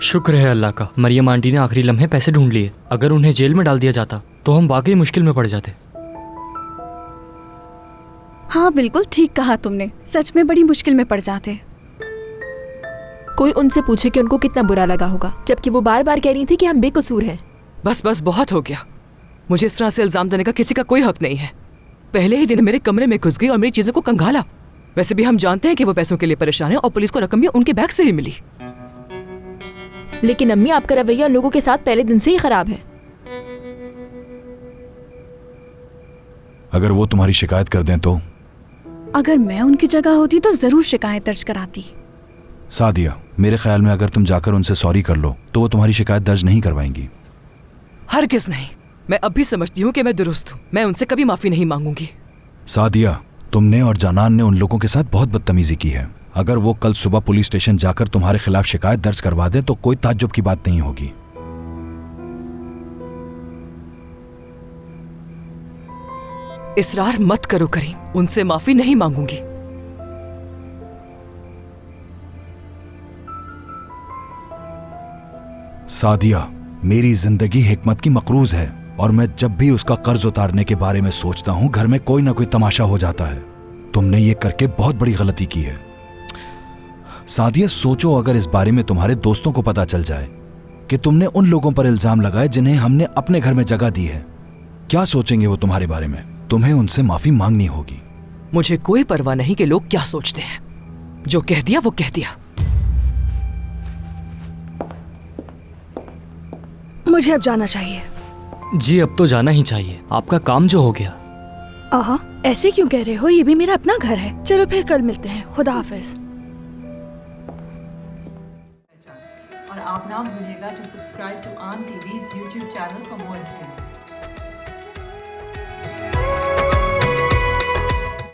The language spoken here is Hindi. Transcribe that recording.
शुक्र है अल्लाह का, मरियम आंटी ने आखिरी लम्हे पैसे ढूंढ लिए। अगर उन्हें जेल में डाल दिया जाता तो हम वाकई मुश्किल में पड़ जाते। हाँ बिल्कुल ठीक कहा तुमने, सच में बड़ी मुश्किल में पड़ जाते। कोई उनसे पूछे कि उनको कितना बुरा लगा होगा, जबकि वो बार बार कह रही थी कि हम बेकसूर हैं। बस बस बहुत हो गया। मुझे इस तरह से इल्जाम देने का किसी का कोई हक नहीं है। पहले ही दिन मेरे कमरे में घुस गई और मेरी चीजों को कंगाला। वैसे भी हम जानते हैं कि वो पैसों के लिए परेशान है और पुलिस को रकम भी उनके बैग से ही मिली। लेकिन अम्मी, आपका रवैया लोगों के साथ पहले दिन से ही खराब है। अगर वो तुम्हारी शिकायत कर दें तो? अगर मैं उनकी जगह होती तो जरूर शिकायत दर्ज कराती। सादिया, मेरे ख्याल में अगर तुम जाकर उनसे सॉरी कर लो तो वो तुम्हारी शिकायत दर्ज नहीं करवाएंगी। हरगिज़ नहीं। मैं अब भी समझती हूँ कि मैं दुरुस्त हूँ। मैं उनसे कभी माफी नहीं मांगूंगी। सादिया, तुमने और जानान ने उन लोगों के साथ बहुत बदतमीजी की है। अगर वो कल सुबह पुलिस स्टेशन जाकर तुम्हारे खिलाफ शिकायत दर्ज करवा दे तो कोई ताज्जुब की बात नहीं होगी। इसरार मत करो करीम, उनसे माफी नहीं मांगूंगी। सादिया, मेरी जिंदगी हिकमत की मकरूज है और मैं जब भी उसका कर्ज उतारने के बारे में सोचता हूं घर में कोई ना कोई तमाशा हो जाता है। तुमने ये करके बहुत बड़ी गलती की है। सादिया, सोचो अगर इस बारे में तुम्हारे दोस्तों को पता चल जाए कि तुमने उन लोगों पर इल्जाम लगाए जिन्हें हमने अपने घर में जगह दी है, क्या सोचेंगे वो तुम्हारे बारे में? तुम्हें उनसे माफी मांगनी होगी। मुझे कोई परवाह नहीं कि लोग क्या सोचते हैं। जो कह दिया वो कह दिया। मुझे अब जाना चाहिए। जी अब तो जाना ही चाहिए, आपका काम जो हो गया। आहा, ऐसे क्यों कह रहे हो? ये भी मेरा अपना घर है। चलो फिर कल मिलते हैं। खुदा हाफिज। और आप ना भूलिएगा टू सब्सक्राइब टू आन TVs YouTube channel for more details.